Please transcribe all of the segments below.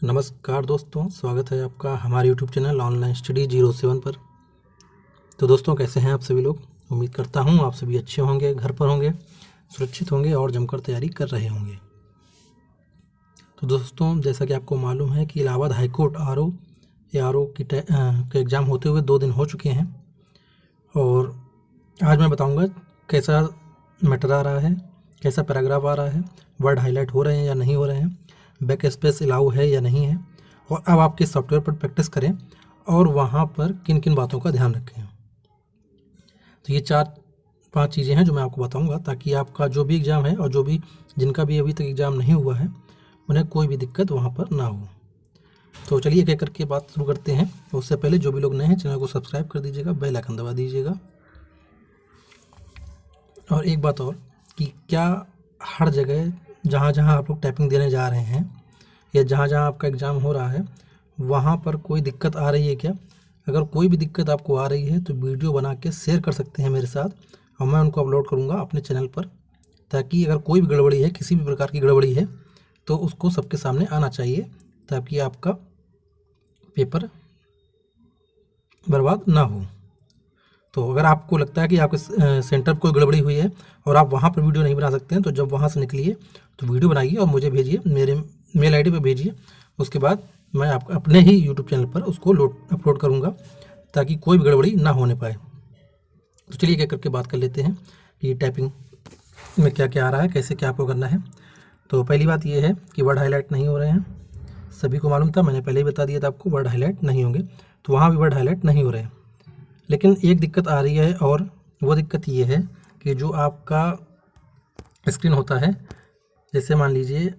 नमस्कार दोस्तों, स्वागत है आपका हमारे यूट्यूब चैनल ऑनलाइन स्टडी 07 पर। तो दोस्तों, कैसे हैं आप सभी लोग। उम्मीद करता हूं आप सभी अच्छे होंगे, घर पर होंगे, सुरक्षित होंगे और जमकर तैयारी कर रहे होंगे। तो दोस्तों, जैसा कि आपको मालूम है कि इलाहाबाद हाईकोर्ट आरओ के एग्ज़ाम होते हुए 2 दिन हो चुके हैं और आज मैं बताऊँगा कैसा मैटर आ रहा है, कैसा पैराग्राफ आ रहा है, वर्ड हाईलाइट हो रहे हैं या नहीं हो रहे हैं, बैक स्पेस अलाउ है या नहीं है, और अब आप किस सॉफ्टवेयर पर प्रैक्टिस करें और वहाँ पर किन किन बातों का ध्यान रखें। तो ये 4-5 चीज़ें हैं जो मैं आपको बताऊंगा, ताकि आपका जो भी एग्ज़ाम है और जिनका भी अभी तक एग्ज़ाम नहीं हुआ है उन्हें कोई भी दिक्कत वहाँ पर ना हो। तो चलिए एक एक करके बात शुरू करते हैं। उससे पहले जो भी लोग नए हैं चैनल को सब्सक्राइब कर दीजिएगा, बेल आइकन दबा दीजिएगा। और एक बात और कि क्या हर जगह जहाँ जहाँ आप लोग टाइपिंग देने जा रहे हैं या जहाँ जहाँ आपका एग्ज़ाम हो रहा है वहाँ पर कोई दिक्कत आ रही है क्या? अगर कोई भी दिक्कत आपको आ रही है तो वीडियो बना के शेयर कर सकते हैं मेरे साथ और मैं उनको अपलोड करूँगा अपने चैनल पर, ताकि अगर कोई भी गड़बड़ी है, किसी भी प्रकार की गड़बड़ी है तो उसको सबके सामने आना चाहिए, ताकि आपका पेपर बर्बाद ना हो। तो अगर आपको लगता है कि आपके सेंटर पर कोई गड़बड़ी हुई है और आप वहाँ पर वीडियो नहीं बना सकते हैं, तो जब वहाँ से निकलिए तो वीडियो बनाइए और मुझे भेजिए, मेरे मेल आईडी पे भेजिए। उसके बाद मैं आप अपने ही यूट्यूब चैनल पर उसको अपलोड करूँगा, ताकि कोई भी गड़बड़ी ना होने पाए। तो चलिए एक एक करके बात कर लेते हैं कि टाइपिंग में क्या क्या आ रहा है, कैसे क्या आपको करना है। तो पहली बात ये है कि वर्ड हाईलाइट नहीं हो रहे हैं। सभी को मालूम था, मैंने पहले ही बता दिया था आपको, वर्ड हाईलाइट नहीं होंगे, तो वहाँ भी वर्ड हाईलाइट नहीं हो रहे हैं। लेकिन एक दिक्कत आ रही है और वो दिक्कत ये है कि जो आपका स्क्रीन होता है, जैसे मान लीजिए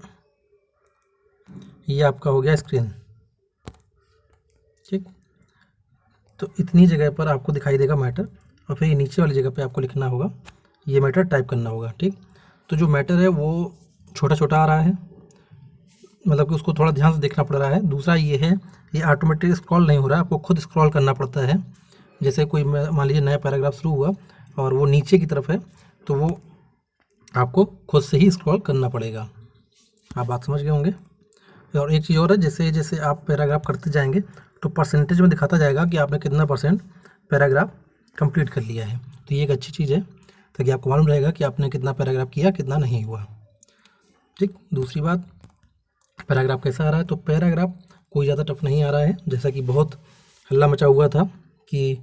ये आपका हो गया स्क्रीन, ठीक। तो इतनी जगह पर आपको दिखाई देगा मैटर और फिर ये नीचे वाली जगह पे आपको लिखना होगा, ये मैटर टाइप करना होगा, ठीक। तो जो मैटर है वो छोटा छोटा आ रहा है, मतलब कि उसको थोड़ा ध्यान से देखना पड़ रहा है। दूसरा ये है, ये ऑटोमेटिक स्क्रॉल नहीं हो रहा है, आपको खुद स्क्रॉल करना पड़ता है। जैसे कोई मान लीजिए नया पैराग्राफ शुरू हुआ और वो नीचे की तरफ है, तो वो आपको खुद से ही स्क्रॉल करना पड़ेगा। आप बात समझ गए होंगे। और एक चीज़ और है, जैसे जैसे आप पैराग्राफ करते जाएंगे तो परसेंटेज में दिखाता जाएगा कि आपने कितना % पैराग्राफ कंप्लीट कर लिया है। तो ये एक अच्छी चीज़ है, ताकि आपको मालूम रहेगा कि आपने कितना पैराग्राफ किया, कितना नहीं हुआ, ठीक। दूसरी बात, पैराग्राफ कैसा आ रहा है। तो पैराग्राफ कोई ज़्यादा टफ नहीं आ रहा है, जैसा कि बहुत हल्ला मचा हुआ था कि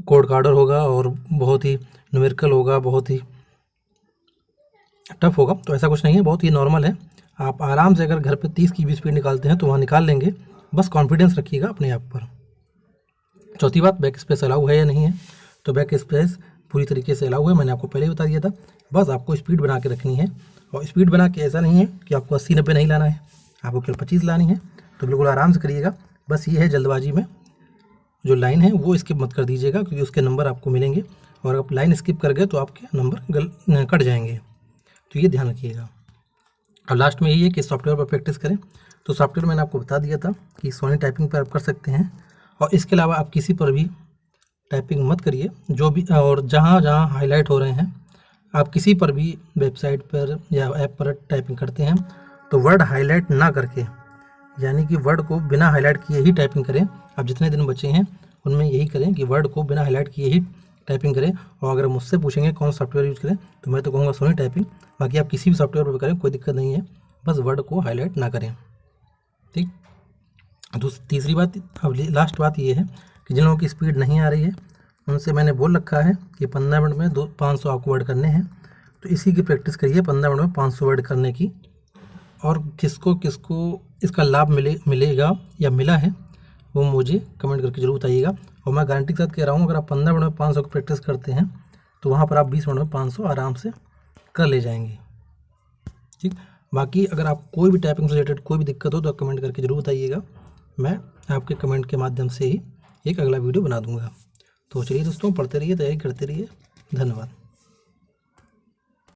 कोड का ऑर्डर होगा और बहुत ही न्यूमेरिकल होगा, बहुत ही टफ होगा। तो ऐसा कुछ नहीं है, बहुत ही नॉर्मल है। आप आराम से अगर घर पे 30 की भी स्पीड निकालते हैं तो वहाँ निकाल लेंगे, बस कॉन्फिडेंस रखिएगा अपने आप पर। चौथी बात, बैक स्पेस अलाउ है या नहीं है। तो बैक स्पेस पूरी तरीके से अलाउ है, मैंने आपको पहले ही बता दिया था। बस आपको स्पीड बना के रखनी है, और स्पीड बना के ऐसा नहीं है कि आपको 80-90 नहीं लाना है, आपको केवल 25 लानी है। तो बिल्कुल आराम से करिएगा। बस ये है, जल्दबाजी में जो लाइन है वो स्किप मत कर दीजिएगा, क्योंकि उसके नंबर आपको मिलेंगे, और आप लाइन स्किप कर गए तो आपके नंबर कट जाएंगे। तो ये ध्यान रखिएगा। और लास्ट में यही है कि सॉफ्टवेयर पर प्रैक्टिस करें। तो सॉफ्टवेयर मैंने आपको बता दिया था कि सोनी टाइपिंग पर आप कर सकते हैं, और इसके अलावा आप किसी पर भी टाइपिंग मत करिए। जो भी और जहाँ जहाँ हाईलाइट हो रहे हैं, आप किसी पर भी वेबसाइट पर या ऐप पर टाइपिंग करते हैं तो वर्ड हाईलाइट ना करके, यानी कि वर्ड को बिना हाईलाइट किए ही टाइपिंग करें। आप जितने दिन बचे हैं उनमें यही करें कि वर्ड को बिना हाईलाइट किए ही टाइपिंग करें। और अगर मुझसे पूछेंगे कौन सॉफ्टवेयर यूज़ करें, तो मैं तो कहूँगा सोनी टाइपिंग। बाकी आप किसी भी सॉफ्टवेयर पर करें, कोई दिक्कत नहीं है, बस वर्ड को हाईलाइट ना करें, ठीक। तीसरी बात, अब लास्ट बात ये है कि जिन लोगों की स्पीड नहीं आ रही है उनसे मैंने बोल रखा है कि 15 मिनट में 500 आपको वर्ड करने हैं। तो इसी की प्रैक्टिस करिए 15 मिनट में 500 वर्ड करने की। और किसको किसको इसका लाभ मिलेगा या मिला है वो मुझे कमेंट करके जरूर बताइएगा। और मैं गारंटी के साथ कह रहा हूँ, अगर आप 15 मिनट में 500 की प्रैक्टिस करते हैं तो वहाँ पर आप 20 मिनट में 500 आराम से कर ले जाएंगे, ठीक। बाकी अगर आप कोई भी टाइपिंग से रिलेटेड कोई भी दिक्कत हो तो आप कमेंट करके ज़रूर बताइएगा, मैं आपके कमेंट के माध्यम से ही एक अगला वीडियो बना दूँगा। तो चलिए दोस्तों, पढ़ते रहिए, तैयारी करते रहिए। धन्यवाद।